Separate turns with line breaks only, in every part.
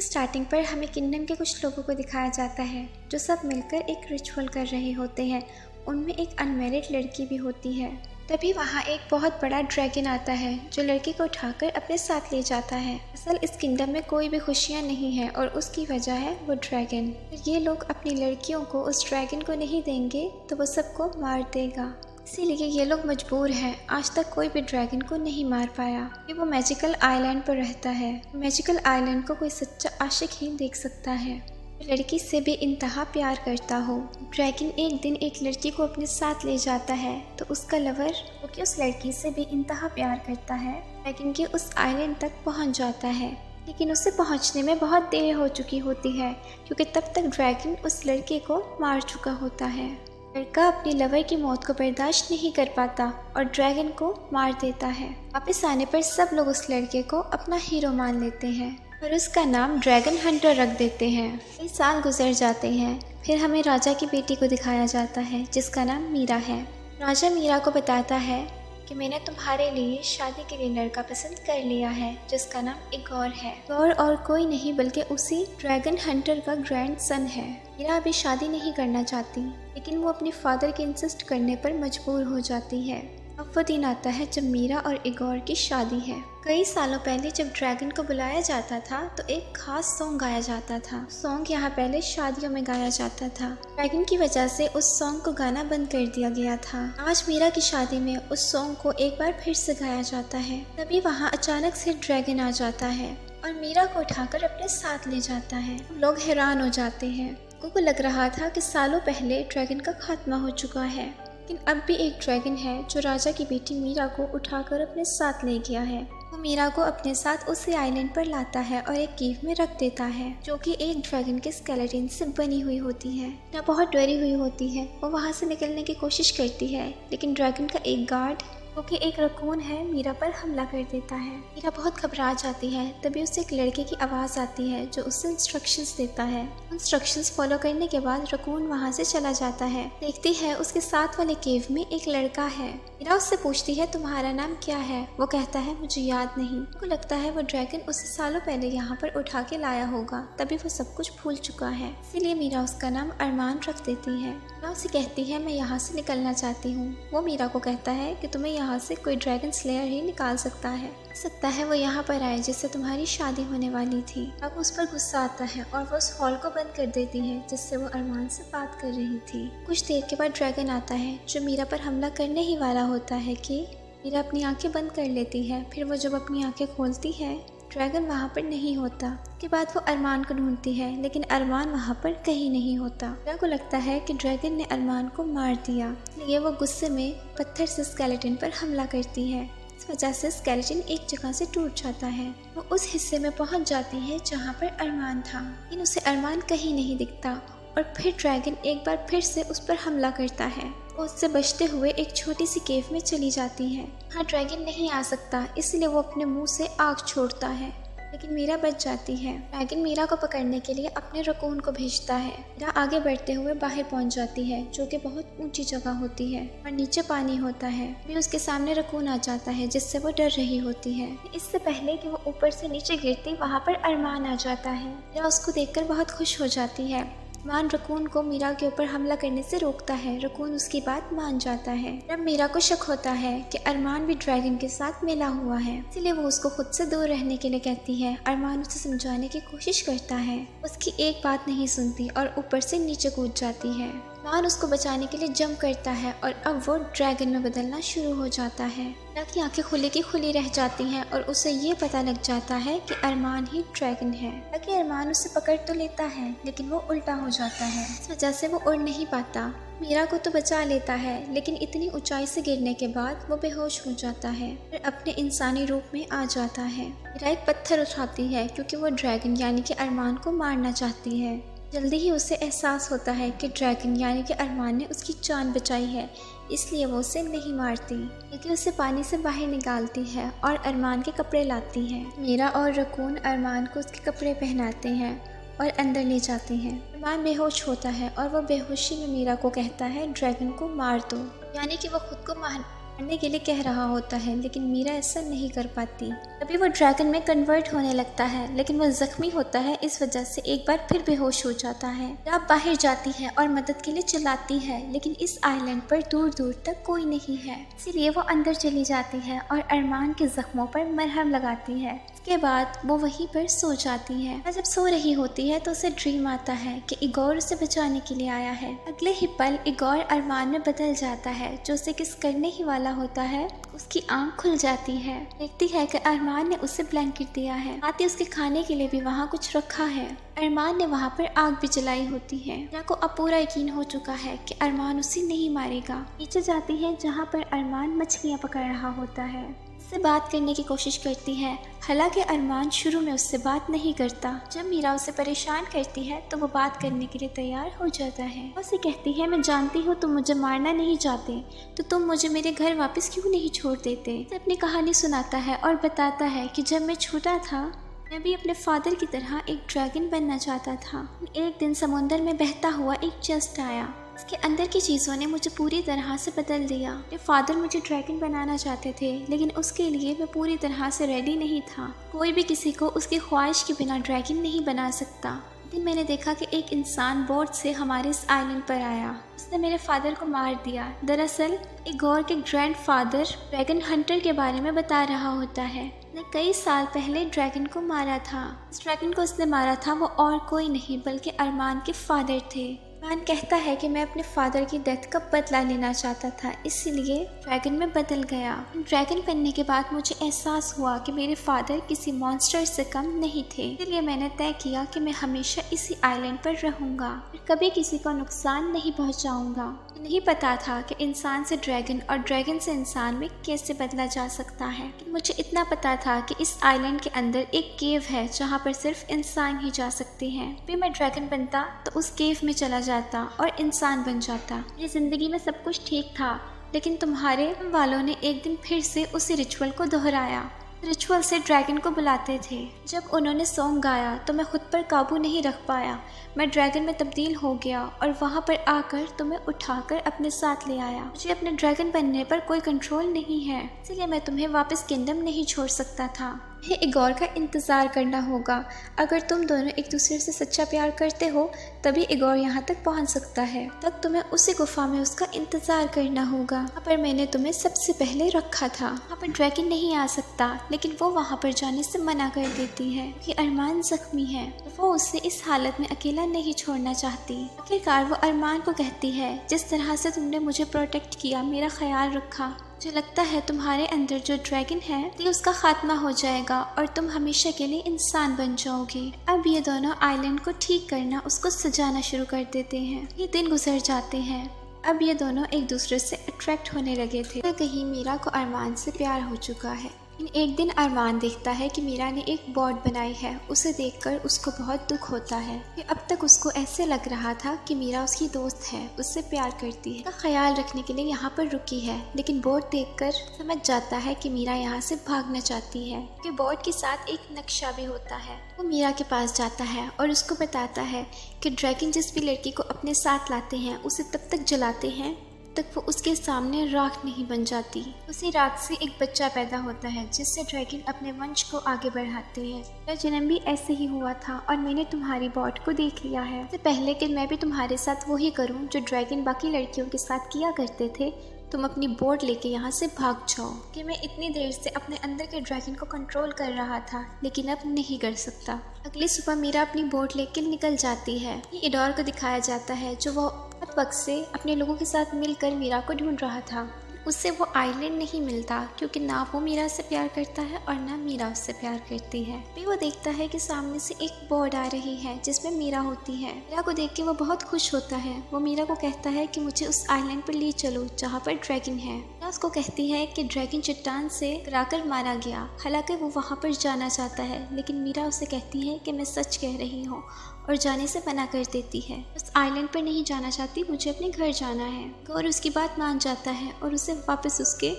Starting पर हमें kingdom के कुछ लोगों को दिखाया जाता है जो सब मिलकर एक रिचुअल कर रहे होते हैं। उनमें एक अनमैरिड लड़की भी होती है। तभी वहाँ एक बहुत बड़ा ड्रैगन आता है जो लड़की को उठाकर अपने साथ ले जाता है। असल इस किंगडम में कोई भी खुशियाँ नहीं है और उसकी वजह है वो ड्रैगन। ये लोग अपनी लड़कियों को उस ड्रैगन को नहीं देंगे तो वो सबको मार देगा, इसीलिए ये लोग मजबूर हैं। आज तक कोई भी ड्रैगन को नहीं मार पाया। ये वो मैजिकल आइलैंड पर रहता है। मैजिकल आइलैंड को कोई सच्चा आशिक ही देख सकता है, लड़की से भी इंतहा प्यार करता हो। ड्रैगन एक दिन एक लड़की को अपने साथ ले जाता है तो उसका लवर क्योंकि उस लड़की से भी इंतहा प्यार करता है ड्रैगन के उस आइलैंड तक पहुंच जाता है। लेकिन उसे पहुंचने में बहुत देर हो चुकी होती है क्योंकि तब तक ड्रैगन उस लड़के को मार चुका होता है। लड़का अपनी लवर की मौत को बर्दाश्त नहीं कर पाता और ड्रैगन को मार देता है। वापस आने पर सब लोग उस लड़के को अपना हीरो मान लेते हैं और उसका नाम ड्रैगन हंटर रख देते हैं। कई साल गुजर जाते हैं। फिर हमें राजा की बेटी को दिखाया जाता है जिसका नाम मीरा है। राजा मीरा को बताता है कि मैंने तुम्हारे लिए शादी के लिए लड़का पसंद कर लिया है जिसका नाम इगोर है। इगोर और कोई नहीं बल्कि उसी ड्रैगन हंटर का ग्रैंडसन है। मीरा अभी शादी नहीं करना चाहती लेकिन वो अपने फादर के इंसिस्ट करने पर मजबूर हो जाती है। अब वो दिन आता है जब मीरा और इगोर की शादी है। कई सालों पहले जब ड्रैगन को बुलाया जाता था तो एक खास सॉन्ग गाया जाता था। सॉन्ग यहाँ पहले शादियों में गाया जाता था। ड्रैगन की वजह से उस सॉन्ग को गाना बंद कर दिया गया था। आज मीरा की शादी में उस सॉन्ग को एक बार फिर से गाया जाता है। तभी वहाँ अचानक से ड्रैगन आ जाता है और मीरा को उठाकर अपने साथ ले जाता है। लोग हैरान हो जाते हैं। को लग रहा था कि सालों पहले ड्रैगन का खात्मा हो चुका है, लेकिन अब भी एक ड्रैगन है जो राजा की बेटी मीरा को उठाकर अपने साथ ले गया है। वो मीरा को अपने साथ उसी आइलैंड पर लाता है और एक केव में रख देता है जो कि एक ड्रैगन के स्केलेटन से बनी हुई होती है। मीरा बहुत डरी हुई होती है। वो वहाँ से निकलने की कोशिश करती है लेकिन ड्रैगन का एक गार्ड जो कि एक रकून है मीरा पर हमला कर देता है। मीरा बहुत घबरा जाती है। तभी उसे एक लड़के की आवाज़ आती है जो उसे इंस्ट्रक्शंस देता है। इंस्ट्रक्शंस फॉलो करने के बाद रकून वहाँ से चला जाता है। देखती है उसके साथ वाले केव में एक लड़का है। मीरा उससे पूछती है तुम्हारा नाम क्या है। वो कहता है मुझे याद नहीं। उनको लगता है वो ड्रैगन उसे सालों पहले यहाँ पर उठा के लाया होगा, तभी वो सब कुछ भूल चुका है। इसीलिए मीरा उसका नाम अरमान रख देती है। मीरा उसे कहती है मैं यहाँ से निकलना चाहती हूँ। वो मीरा को कहता है कि तुम्हें यहाँ से कोई ड्रैगन स्लेयर ही निकाल सकता है। वो यहाँ पर आए जिससे तुम्हारी शादी होने वाली थी। अब उस पर गुस्सा आता है और वो उस हॉल को बंद कर देती है जिससे वो अरमान से बात कर रही थी। कुछ देर के बाद ड्रैगन आता है जो मीरा पर हमला करने ही वाला होता है कि मीरा अपनी आंखें बंद कर लेती है। फिर वो जब अपनी आंखें खोलती है ड्रैगन वहाँ पर नहीं होता। के बाद वो अरमान को ढूंढती है लेकिन अरमान वहाँ पर कहीं नहीं होता। मीरा को लगता है कि ड्रैगन ने अरमान को मार दिया, इसलिए वो गुस्से में पत्थर से स्केलेटन पर हमला करती है। इस वजह से स्केलेटन एक जगह से टूट जाता है। वो उस हिस्से में पहुँच जाती है जहाँ पर अरमान था, लेकिन उसे अरमान कहीं नहीं दिखता और फिर ड्रैगन एक बार फिर से उस पर हमला करता है। वो उससे बचते हुए एक छोटी सी केव में चली जाती है। हाँ, ड्रैगन नहीं आ सकता इसलिए वो अपने मुंह से आग छोड़ता है, लेकिन मीरा बच जाती है। ड्रैगन मीरा को पकड़ने के लिए अपने रकून को भेजता है। मीरा आगे बढ़ते हुए बाहर पहुंच जाती है जो कि बहुत ऊंची जगह होती है और नीचे पानी होता है। फिर उसके सामने रकून आ जाता है जिससे वो डर रही होती है। इससे पहले कि वो ऊपर से नीचे गिरती वहाँ पर अरमान आ जाता है। मीरा उसको देखकर बहुत खुश हो जाती है। अरमान रकून को मीरा के ऊपर हमला करने से रोकता है। रकून उसकी बात मान जाता है। तब मीरा को शक होता है कि अरमान भी ड्रैगन के साथ मिला हुआ है, इसलिए वो उसको खुद से दूर रहने के लिए कहती है। अरमान उसे समझाने की कोशिश करता है, उसकी एक बात नहीं सुनती और ऊपर से नीचे कूद जाती है। अरमान उसको बचाने के लिए जंप करता है और अब वो ड्रैगन में बदलना शुरू हो जाता है। मीरा की आंखें खुली की खुली रह जाती हैं और उसे ये पता लग जाता है कि अरमान ही ड्रैगन है। ताकि अरमान उसे पकड़ तो लेता है लेकिन वो उल्टा हो जाता है। इस वजह से वो उड़ नहीं पाता। मीरा को तो बचा लेता है लेकिन इतनी ऊंचाई से गिरने के बाद वो बेहोश हो जाता है और अपने इंसानी रूप में आ जाता है। मीरा एक पत्थर उठाती है क्योंकि वो ड्रैगन यानी कि अरमान को मारना चाहती है। जल्दी ही उसे एहसास होता है कि ड्रैगन यानी कि अरमान ने उसकी जान बचाई है, इसलिए वो उसे नहीं मारती बल्कि उसे पानी से बाहर निकालती है और अरमान के कपड़े लाती है। मीरा और रकून अरमान को उसके कपड़े पहनाते हैं और अंदर ले जाते हैं। अरमान बेहोश होता है और वो बेहोशी में मीरा को कहता है ड्रैगन को मार दो, यानी कि वो खुद को करने के लिए कह रहा होता है, लेकिन मीरा ऐसा नहीं कर पाती। तभी वो ड्रैगन में कन्वर्ट होने लगता है, लेकिन वो जख्मी होता है, इस वजह से एक बार फिर बेहोश हो जाता है। रात बाहर जाती है और मदद के लिए चिल्लाती है, लेकिन इस आइलैंड पर दूर दूर तक कोई नहीं है, इसीलिए वो अंदर चली जाती है और अरमान के जख्मों पर मरहम लगाती है। इसके बाद वो वहीं पर सो जाती है। जब सो रही होती है तो उसे ड्रीम आता है कि इगोर उसे बचाने के लिए आया है। अगले ही पल इगोर अरमान में बदल जाता है, जो उसे किस करने ही वाला होता है। उसकी आंख खुल जाती है, देखती है कि अरमान ने उसे ब्लैंकेट दिया है, साथ ही उसके खाने के लिए भी वहाँ कुछ रखा है। अरमान ने वहाँ पर आग भी जलाई होती है। मीरा को अब पूरा यकीन हो चुका है कि अरमान उसे नहीं मारेगा। नीचे जाती है जहाँ पर अरमान मछलियाँ पकड़ रहा होता है। उससे बात करने की कोशिश करती है, हालांकि अरमान शुरू में उससे बात नहीं करता। जब मीरा उसे परेशान करती है तो वो बात करने के लिए तैयार हो जाता है। उसे कहती है, मैं जानती हूँ तुम मुझे मारना नहीं चाहते, तो तुम मुझे मेरे घर वापस क्यों नहीं छोड़ देते। उसे अपनी कहानी सुनाता है और बताता है कि जब मैं छोटा था मैं भी अपने फादर की तरह एक ड्रैगन बनना चाहता था। एक दिन समुंदर में बहता हुआ एक चेस्ट आया, इसके अंदर की चीज़ों ने मुझे पूरी तरह से बदल दिया। मेरे फादर मुझे ड्रैगन बनाना चाहते थे, लेकिन उसके लिए मैं पूरी तरह से रेडी नहीं था। कोई भी किसी को उसकी ख्वाहिश के बिना ड्रैगन नहीं बना सकता। दिन मैंने देखा कि एक इंसान बोट से हमारे इस आइलैंड पर आया, उसने मेरे फादर को मार दिया। दरअसल इगोर के ग्रैंडफादर ड्रैगन हंटर के बारे में बता रहा होता है। उसने कई साल पहले ड्रैगन को मारा था। इस ड्रैगन को उसने मारा था वो और कोई नहीं बल्कि अरमान के फादर थे। अरमान कहता है कि मैं अपने फादर की डेथ का बदला लेना चाहता था, इसीलिए ड्रैगन में बदल गया। ड्रैगन बनने के बाद मुझे एहसास हुआ कि मेरे फादर किसी मॉन्स्टर से कम नहीं थे, इसलिए मैंने तय किया कि मैं हमेशा इसी आइलैंड पर रहूंगा, कभी किसी को नुकसान नहीं पहुंचाऊंगा। नहीं पता था कि इंसान से ड्रैगन और ड्रैगन से इंसान में कैसे बदला जा सकता है। मुझे इतना पता था कि इस आइलैंड के अंदर एक केव है जहाँ पर सिर्फ इंसान ही जा सकते हैं। भी मैं ड्रैगन बनता तो उस केव में चला जाता और इंसान बन जाता। मेरी जिंदगी में सब कुछ ठीक था, लेकिन तुम्हारे वालों ने एक दिन फिर से उसी रिचुअल को दोहराया। रिचुअल से ड्रैगन को बुलाते थे। जब उन्होंने सॉन्ग गाया तो मैं खुद पर काबू नहीं रख पाया। मैं ड्रैगन में तब्दील हो गया और वहाँ पर आकर तुम्हें उठाकर अपने साथ ले आया। मुझे अपने ड्रैगन बनने पर कोई कंट्रोल नहीं है, इसलिए मैं तुम्हें वापस किंगडम नहीं छोड़ सकता था। मुझे इगोर का इंतज़ार करना होगा। अगर तुम दोनों एक दूसरे से सच्चा प्यार करते हो तभी इगोर यहाँ तक पहुँच सकता है। तब तुम्हें उसी गुफा में उसका इंतज़ार करना होगा। वहाँ पर मैंने तुम्हें सबसे पहले रखा था। वहाँ पर ड्रैगन नहीं आ सकता, लेकिन वो वहाँ पर जाने से मना कर देती है कि अरमान जख्मी है। वो उसे इस हालत में अकेला नहीं छोड़ना चाहती। आखिरकार वो अरमान को कहती है, जिस तरह से तुमने मुझे प्रोटेक्ट किया, मेरा ख्याल रखा, मुझे लगता है तुम्हारे अंदर जो ड्रैगन है तो उसका खात्मा हो जाएगा और तुम हमेशा के लिए इंसान बन जाओगे। अब ये दोनों आइलैंड को ठीक करना, उसको सजाना शुरू कर देते हैं। ये दिन गुजर जाते हैं। अब ये दोनों एक दूसरे से अट्रैक्ट होने लगे थे। तो कहीं मीरा को अरमान से प्यार हो चुका है। एक दिन अरमान देखता है कि मीरा ने एक बोट बनाई है। उसे देखकर उसको बहुत दुख होता है कि अब तक उसको ऐसे लग रहा था कि मीरा उसकी दोस्त है, उससे प्यार करती है, उसका ख्याल रखने के लिए यहाँ पर रुकी है। लेकिन बोट देखकर समझ जाता है कि मीरा यहाँ से भागना चाहती है। कि बोट के साथ एक नक्शा भी होता है। वो मीरा के पास जाता है और उसको बताता है कि ड्रैगन जिस भी लड़की को अपने साथ लाते हैं उसे तब तक जलाते हैं तक वो उसके सामने राख नहीं बन जाती। उसी राख से एक बच्चा पैदा होता है जिससे ड्रैगन अपने वंश को आगे बढ़ाते हैं। मेरा जन्म भी ऐसे ही हुआ था और मैंने तुम्हारी बॉट को देख लिया है। इससे पहले कि मैं भी तुम्हारे साथ वही करूं जो ड्रैगन बाकी लड़कियों के साथ किया करते थे, तुम अपनी बोट लेके यहाँ से भाग जाओ। कि मैं इतनी देर से अपने अंदर के ड्रैगन को कंट्रोल कर रहा था, लेकिन अब नहीं कर सकता। अगली सुबह मीरा अपनी बोट लेकर निकल जाती है। इडोर को दिखाया जाता है जो वो बहुत वक्त से अपने लोगों के साथ मिलकर मीरा को ढूंढ रहा था। उससे वो आइलैंड नहीं मिलता क्योंकि ना वो मीरा से प्यार करता है और ना मीरा उससे प्यार करती है। फिर वो देखता है कि सामने से एक बोट आ रही है जिसमें मीरा होती है। मीरा को देख के वो बहुत खुश होता है। वो मीरा को कहता है कि मुझे उस आइलैंड पर ले चलो जहाँ पर ड्रैगन है। मीरा उसको कहती है कि ड्रैगन चट्टान से गिराकर मारा गया। हालांकि वो वहाँ पर जाना चाहता है, लेकिन मीरा उसे कहती है कि मैं सच कह रही हूँ और जाने से मना कर देती है। उस आइलैंड पर नहीं जाना चाहती, मुझे अपने घर जाना है। और उसकी बात मान जाता है और उसे वापस उसके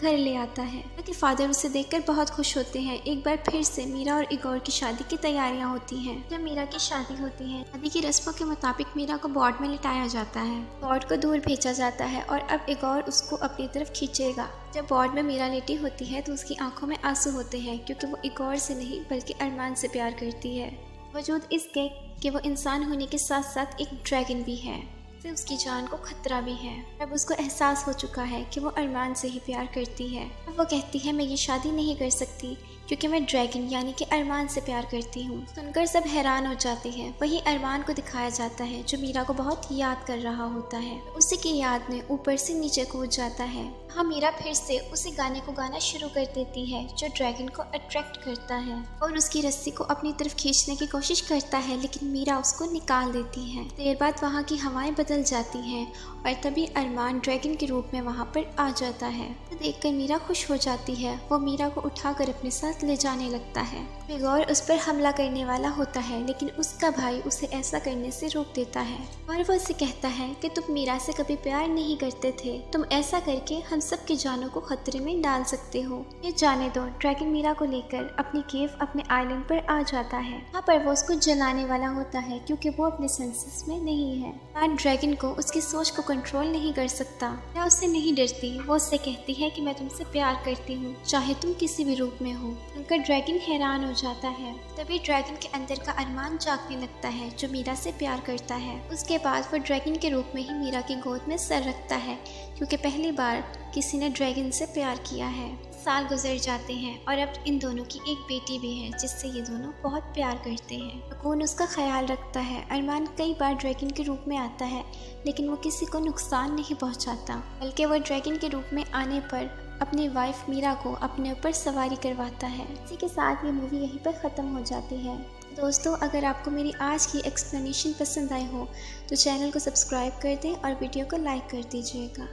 घर ले आता है। मीरा के फादर उसे देखकर बहुत खुश होते हैं। एक बार फिर से मीरा और इगोर की शादी की तैयारियां होती हैं। जब मीरा की शादी होती है, शादी की रस्मों के मुताबिक मीरा को बोर्ड में लिटाया जाता है। बोर्ड को दूर भेजा जाता है और अब इगोर उसको अपनी तरफ खींचेगा। जब बोर्ड में मीरा लेटी होती है तो उसकी आंखों में आंसू होते हैं, क्योंकि वो इगोर से नहीं बल्कि अरमान से प्यार करती है। वजूद इसके कि वो इंसान होने के साथ साथ एक ड्रैगन भी है, से उसकी जान को खतरा भी है। अब उसको एहसास हो चुका है कि वो अरमान से ही प्यार करती है। अब वो कहती है मैं ये शादी नहीं कर सकती क्योंकि मैं ड्रैगन यानी कि अरमान से प्यार करती हूँ। सुनकर सब हैरान हो जाते हैं। वही अरमान को दिखाया जाता है जो मीरा को बहुत याद कर रहा होता है। उसी की याद में ऊपर से नीचे कूद जाता है। हाँ, मीरा फिर से उसी गाने को गाना शुरू कर देती है जो ड्रैगन को अट्रैक्ट करता है और उसकी रस्सी को अपनी तरफ खींचने की कोशिश करता है, लेकिन मीरा उसको निकाल देती है। देर बाद वहाँ की हवाएं बदल जाती हैं और तभी अरमान ड्रैगन के रूप में वहाँ पर आ जाता है। तो देखकर मीरा खुश हो जाती है। वो मीरा को उठाकर अपने साथ ले जाने लगता है। इगोर उस पर हमला करने वाला होता है, लेकिन उसका भाई उसे ऐसा करने से रोक देता है और वो उसे कहता है कि तुम मीरा से कभी प्यार नहीं करते थे, तुम ऐसा करके हम सबकी जानों को खतरे में डाल सकते हो। ये जाने दो। ड्रैगन मीरा को लेकर अपनी केव अपने आइलैंड पर आ जाता है। वहाँ पर वो उसको जलाने वाला होता है क्योंकि वो अपने सेंसेस में नहीं है। ड्रैगन को उसकी सोच को कंट्रोल नहीं कर सकता या उससे नहीं डरती। वो उससे कहती है कि मैं तुमसे प्यार करती हूँ, चाहे तुम किसी भी रूप में हो। उनका ड्रैगन हैरान हो जाता है। तभी ड्रैगन के अंदर का अरमान जागने लगता है जो मीरा से प्यार करता है। उसके बाद वो ड्रैगन के रूप में ही मीरा की गोद में सर रखता है, क्योंकि पहली बार किसी ने ड्रैगन से प्यार किया है। साल गुजर जाते हैं और अब इन दोनों की एक बेटी भी है जिससे ये दोनों बहुत प्यार करते हैं। रकून उसका ख्याल रखता है। अरमान कई बार ड्रैगन के रूप में आता है, लेकिन वो किसी को नुकसान नहीं पहुंचाता, बल्कि वो ड्रैगन के रूप में आने पर अपनी वाइफ मीरा को अपने ऊपर सवारी करवाता है। इसी के साथ ये मूवी यहीं पर ख़त्म हो जाती है। दोस्तों, अगर आपको मेरी आज की एक्सप्लेनेशन पसंद आई हो तो चैनल को सब्सक्राइब कर दें और वीडियो को लाइक कर दीजिएगा।